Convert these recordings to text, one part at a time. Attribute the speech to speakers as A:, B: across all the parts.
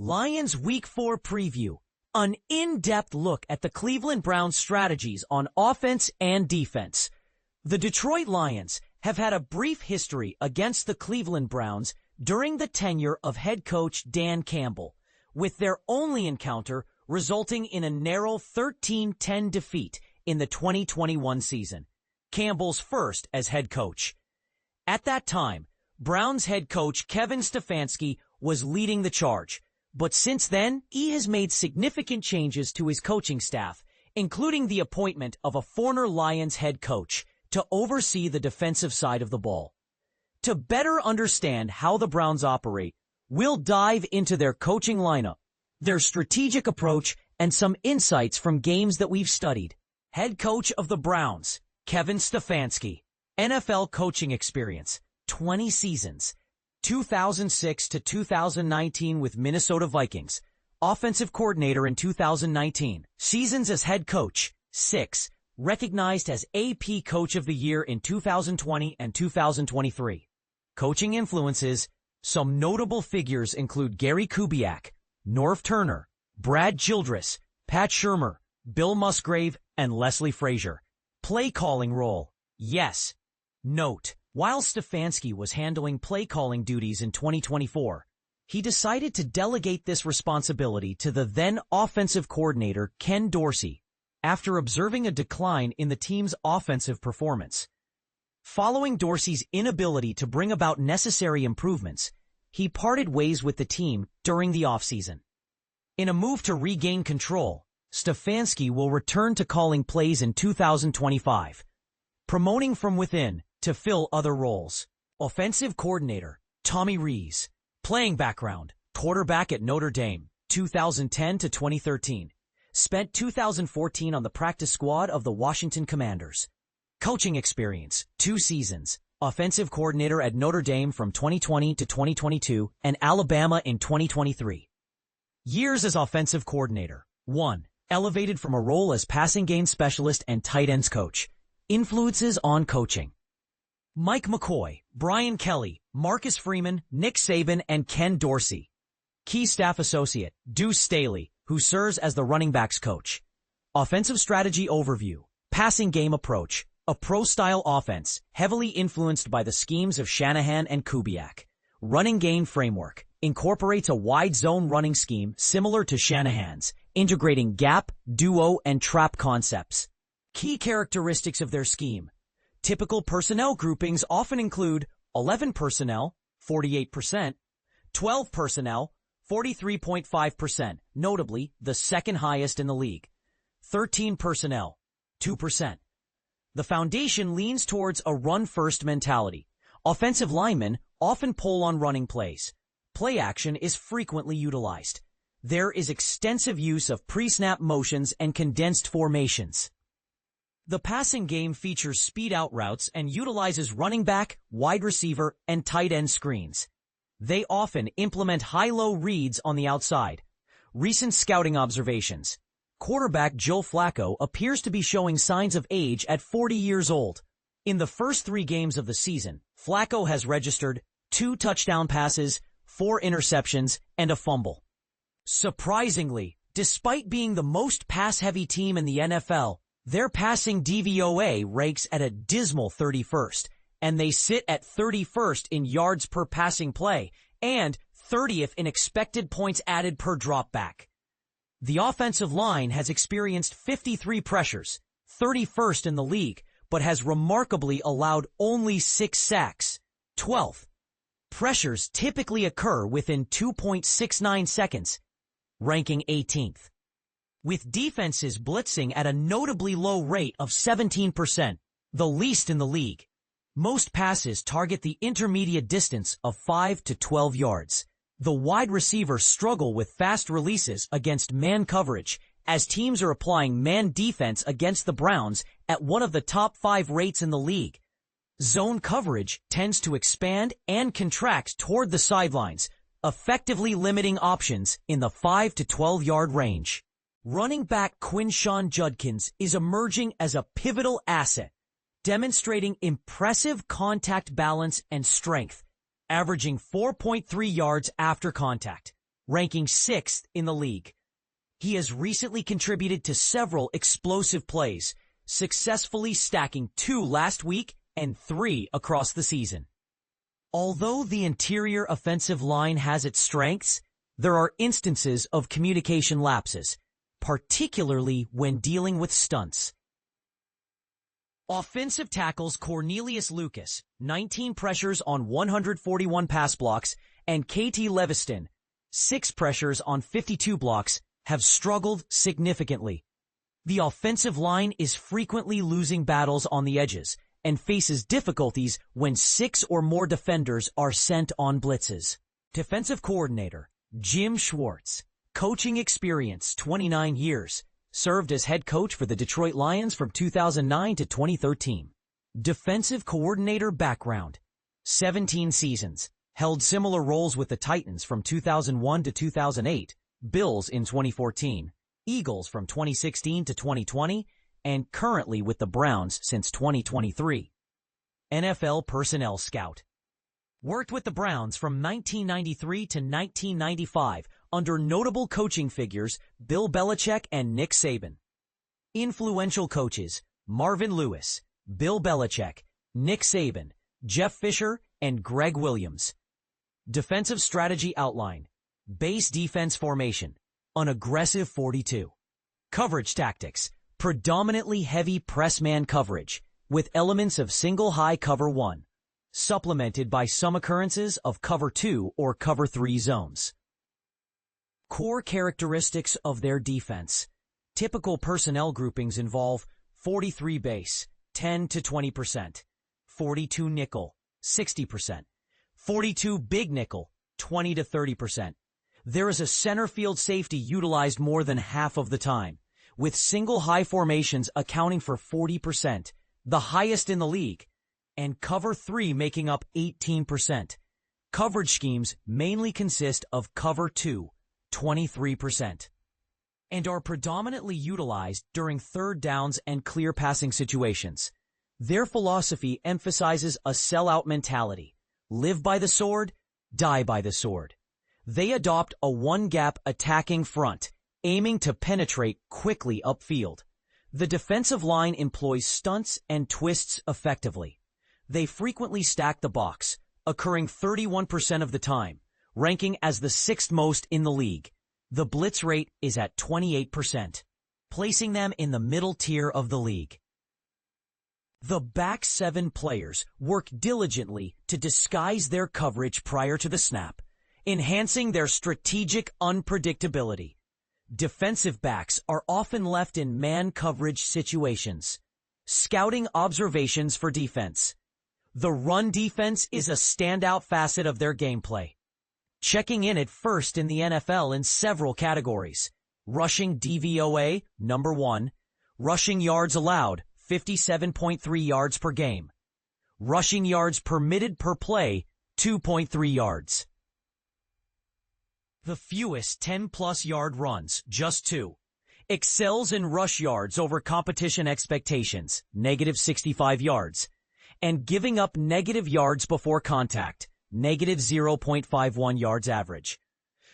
A: Lions Week 4 preview. An in-depth look at the Cleveland Browns' strategies on offense and defense. The Detroit Lions have had a brief history against the Cleveland Browns during the tenure of head coach Dan Campbell, with their only encounter resulting in a narrow 13-10 defeat in the 2021 season, Campbell's first as head coach. At that time, Browns head coach Kevin Stefanski was leading the charge. But since then, he has made significant changes to his coaching staff, including the appointment of a former Lions head coach to oversee the defensive side of the ball. To better understand how the Browns operate, we'll dive into their coaching lineup, their strategic approach, and some insights from games that we've studied. Head coach of the Browns, Kevin Stefanski. NFL coaching experience, 20 seasons. 2006 to 2019 with Minnesota Vikings. Offensive coordinator in 2019. Seasons as head coach, 6. Recognized as AP Coach of the Year in 2020 and 2023. Coaching influences. Some notable figures include Gary Kubiak, Norv Turner, Brad Childress, Pat Shurmur, Bill Musgrave, and Leslie Frazier. Play calling role. Yes. Note. While Stefanski was handling play-calling duties in 2024, he decided to delegate this responsibility to the then offensive coordinator Ken Dorsey after observing a decline in the team's offensive performance. Following Dorsey's inability to bring about necessary improvements, he parted ways with the team during the offseason. In a move to regain control, Stefanski will return to calling plays in 2025, promoting from within to fill other roles. Offensive coordinator, Tommy Rees. Playing background, quarterback at Notre Dame, 2010 to 2013. Spent 2014 on the practice squad of the Washington Commanders. Coaching experience, 2 seasons. Offensive coordinator at Notre Dame from 2020 to 2022 and Alabama in 2023. Years as offensive coordinator. 1. Elevated from a role as passing game specialist and tight ends coach. Influences on coaching. Mike McCoy, Brian Kelly, Marcus Freeman, Nick Saban, and Ken Dorsey. Key staff associate, Deuce Staley, who serves as the running backs coach. Offensive strategy overview. Passing game approach. A pro-style offense, heavily influenced by the schemes of Shanahan and Kubiak. Running game framework. Incorporates a wide zone running scheme similar to Shanahan's, integrating gap, duo, and trap concepts. Key characteristics of their scheme. Typical personnel groupings often include 11 personnel, 48%, 12 personnel, 43.5%, notably the second highest in the league, 13 personnel, 2%. The foundation leans towards a run-first mentality. Offensive linemen often pull on running plays. Play action is frequently utilized. There is extensive use of pre-snap motions and condensed formations. The passing game features speed out routes and utilizes running back, wide receiver, and tight end screens. They often implement high-low reads on the outside. Recent scouting observations. Quarterback Joe Flacco appears to be showing signs of age at 40 years old. In the first 3 games of the season, Flacco has registered 2 touchdown passes, 4 interceptions, and a fumble. Surprisingly, despite being the most pass-heavy team in the NFL, their passing DVOA ranks at a dismal 31st, and they sit at 31st in yards per passing play and 30th in expected points added per dropback. The offensive line has experienced 53 pressures, 31st in the league, but has remarkably allowed only 6 sacks, 12th. Pressures typically occur within 2.69 seconds, ranking 18th. With defenses blitzing at a notably low rate of 17%, the least in the league. Most passes target the intermediate distance of 5 to 12 yards. The wide receivers struggle with fast releases against man coverage, as teams are applying man defense against the Browns at one of the top 5 rates in the league. Zone coverage tends to expand and contract toward the sidelines, effectively limiting options in the 5 to 12 yard range. Running back Quinshon Judkins is emerging as a pivotal asset, demonstrating impressive contact balance and strength, averaging 4.3 yards after contact. ranking 6th in the league. He has recently contributed to several explosive plays, successfully stacking 2 last week and 3 across the season. Although the interior offensive line has its strengths, there are instances of communication lapses, particularly when dealing with stunts. Offensive tackles Cornelius Lucas, 19 pressures on 141 pass blocks, and KT Leviston, 6 pressures on 52 blocks, have struggled significantly. The offensive line is frequently losing battles on the edges and faces difficulties when 6 or more defenders are sent on blitzes. Defensive coordinator Jim Schwartz, coaching experience 29 years, served as head coach for the Detroit Lions from 2009 to 2013. Defensive coordinator background, 17 seasons, held similar roles with the Titans from 2001 to 2008, Bills in 2014, Eagles from 2016 to 2020, and currently with the Browns since 2023. NFL personnel scout. Worked with the Browns from 1993 to 1995 under notable coaching figures Bill Belichick and Nick Saban. Influential coaches Marvin Lewis, Bill Belichick, Nick Saban, Jeff Fisher, and Greg Williams. Defensive strategy outline. Base defense formation, an aggressive 42. Coverage tactics, predominantly heavy press man coverage, with elements of single high cover 1, supplemented by some occurrences of cover 2 or cover 3 zones. Core characteristics of their defense. Typical personnel groupings involve 43 base, 10 to 20%, 42 nickel, 60%, 42 big nickel, 20 to 30%. There is a center field safety utilized more than half of the time, with single high formations accounting for 40%, the highest in the league, and cover 3 making up 18%. Coverage schemes mainly consist of cover 2, 23%, and are predominantly utilized during third downs and clear passing situations. Their philosophy emphasizes a sellout mentality. Live by the sword, die by the sword. They adopt a one-gap attacking front, aiming to penetrate quickly upfield. The defensive line employs stunts and twists effectively. They frequently stack the box, occurring 31% of the time, ranking as the 6th most in the league. The blitz rate is at 28%, placing them in the middle tier of the league. The back 7 players work diligently to disguise their coverage prior to the snap, enhancing their strategic unpredictability. Defensive backs are often left in man coverage situations. Scouting observations for defense. The run defense is a standout facet of their gameplay, checking in at first in the NFL in several categories. Rushing DVOA, number 1. Rushing yards allowed, 57.3 yards per game. Rushing yards permitted per play, 2.3 yards. The fewest 10-plus yard runs, just 2. Excels in rush yards over competition expectations, negative 65 yards. And giving up negative yards before contact, negative 0.51 yards average.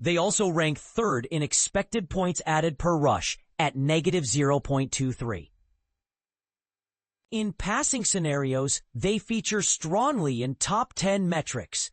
A: They also rank 3rd in expected points added per rush at negative 0.23. In passing scenarios, they feature strongly in top 10 metrics,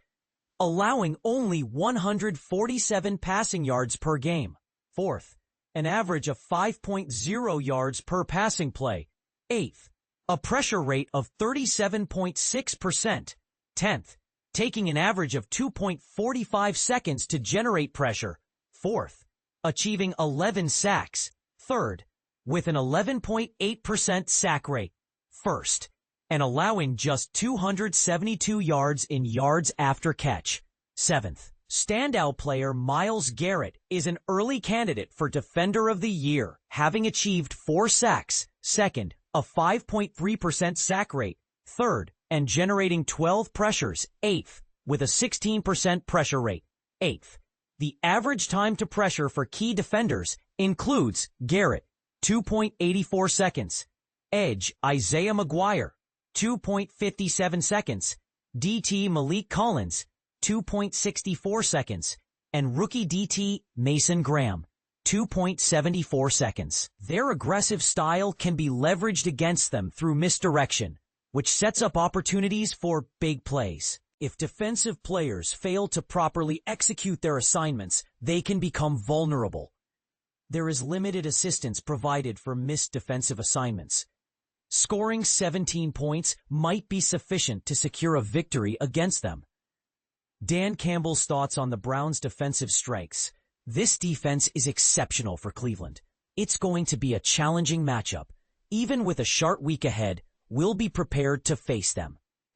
A: allowing only 147 passing yards per game. 4th, an average of 5.0 yards per passing play. 8th, a pressure rate of 37.6%. 10th, taking an average of 2.45 seconds to generate pressure. 4th, achieving 11 sacks. 3rd, with an 11.8% sack rate. 1st, and allowing just 272 yards in yards after catch. 7th, standout player Myles Garrett is an early candidate for Defender of the Year, having achieved 4 sacks. 2nd, a 5.3% sack rate. 3rd, and generating 12 pressures. 8th, with a 16% pressure rate. 8th, the average time to pressure for key defenders includes Garrett, 2.84 seconds. Edge Isaiah McGuire, 2.57 seconds. DT Malik Collins, 2.64 seconds. and rookie DT Mason Graham, 2.74 seconds. Their aggressive style can be leveraged against them through misdirection, which sets up opportunities for big plays. If defensive players fail to properly execute their assignments, they can become vulnerable. There is limited assistance provided for missed defensive assignments. Scoring 17 points might be sufficient to secure a victory against them. Dan Campbell's thoughts on the Browns' defensive strengths. This defense is exceptional for Cleveland. It's going to be a challenging matchup. Even with a short week ahead, we'll be prepared to face them.